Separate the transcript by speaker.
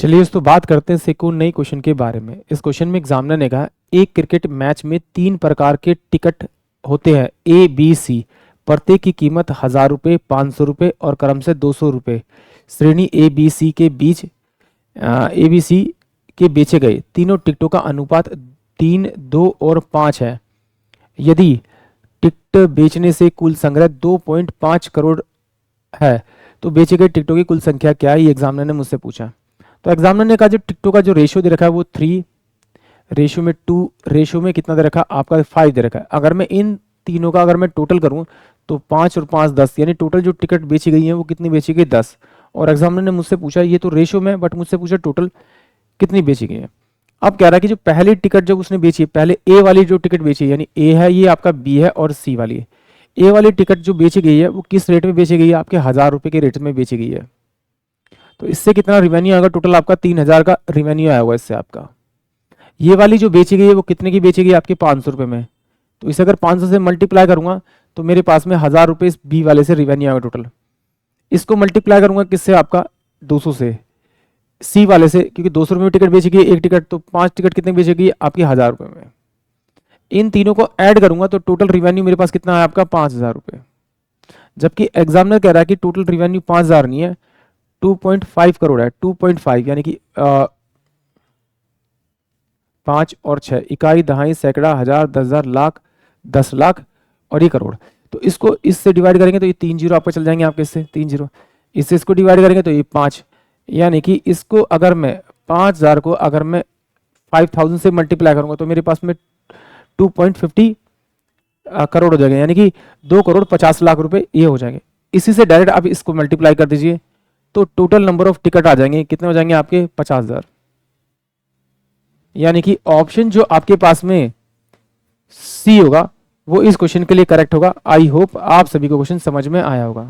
Speaker 1: चलिए दोस्तों बात करते हैं सेकंड नई क्वेश्चन के बारे में। इस क्वेश्चन में एग्जामिनर ने कहा एक क्रिकेट मैच में 3 प्रकार के टिकट होते हैं ए बी सी, प्रत्येक की कीमत 1000 रुपये, 500 रुपये और क्रम से 200 रुपये। श्रेणी ए बी सी के बेचे गए तीनों टिकटों का अनुपात 3, 2 और 5 है। यदि टिकट बेचने से कुल संग्रह 2.5 करोड़ है तो बेचे गए टिकटों की कुल संख्या क्या है, ये एग्जामिनर ने मुझसे पूछा। तो एग्जामिनर ने कहा जो टिकटों का जो रेशियो दे रखा है वो 3 रेशियो में 2 रेशियो में कितना दे रखा है आपका 5 दे रखा है। अगर मैं इन तीनों का अगर मैं टोटल करूं तो 5 और 5 10, यानी टोटल जो टिकट बेची गई है वो कितनी बेची गई 10। और एग्जामिनर ने मुझसे पूछा ये तो रेशियो में, बट मुझसे पूछा टोटल कितनी बेची गई है। अब कह रहा है कि जो पहली टिकट जब उसने बेची है, पहले ए वाली जो टिकट बेची है, यानी ए है ये आपका, बी है और सी वाली है। ए वाली टिकट जो बेची गई है वो किस रेट में बेची गई है, आपके 1000 रुपये के रेट में बेची गई है। तो इससे कितना रिवेन्यू आएगा, टोटल आपका 3000 का रिवेन्यू आया हुआ इससे आपका। ये वाली जो बेची गई है वो कितने की बेची गई है, आपके 500 रुपये में। तो इसे अगर 500 से मल्टीप्लाई करूंगा तो मेरे पास में 1000 रुपये इस बी वाले से रिवेन्यू आएगा टोटल। इसको मल्टीप्लाई करूंगा किससे, आपका 200 से, सी वाले से, क्योंकि 200 रुपये में टिकट बेची गई एक टिकट, तो 5 टिकट कितने बेची गई आपकी 1000 रुपये में। इन तीनों को ऐड करूंगा तो टोटल रिवेन्यू मेरे पास कितना है आपका 5000 रुपये। जबकि एग्जामिनर कह रहा है कि टोटल रिवेन्यू 5000 नहीं है, 2.5 करोड़ है। 2.5 यानी कि 5 और 6, इकाई, दहाई, सैकड़ा, हजार, 10,000, लाख, 10 लाख और ये करोड़। तो इसको इससे डिवाइड करेंगे तो ये 3 जीरो आपको चल जाएंगे आपके, इससे 3 जीरो, इससे इसको डिवाइड करेंगे तो ये 5, यानी कि इसको अगर मैं 5000 को अगर मैं 5000 से मल्टीप्लाई करूंगा तो मेरे पास में 2.50 करोड़ हो जाएंगे, यानी कि 2,50,00,000 रुपए ये हो जाएंगे। इसी से डायरेक्ट आप इसको मल्टीप्लाई कर दीजिए तो टोटल नंबर ऑफ टिकट आ जाएंगे, कितने हो जाएंगे आपके 50,000। यानी कि ऑप्शन जो आपके पास में सी होगा वो इस क्वेश्चन के लिए करेक्ट होगा। आई होप आप सभी को क्वेश्चन समझ में आया होगा।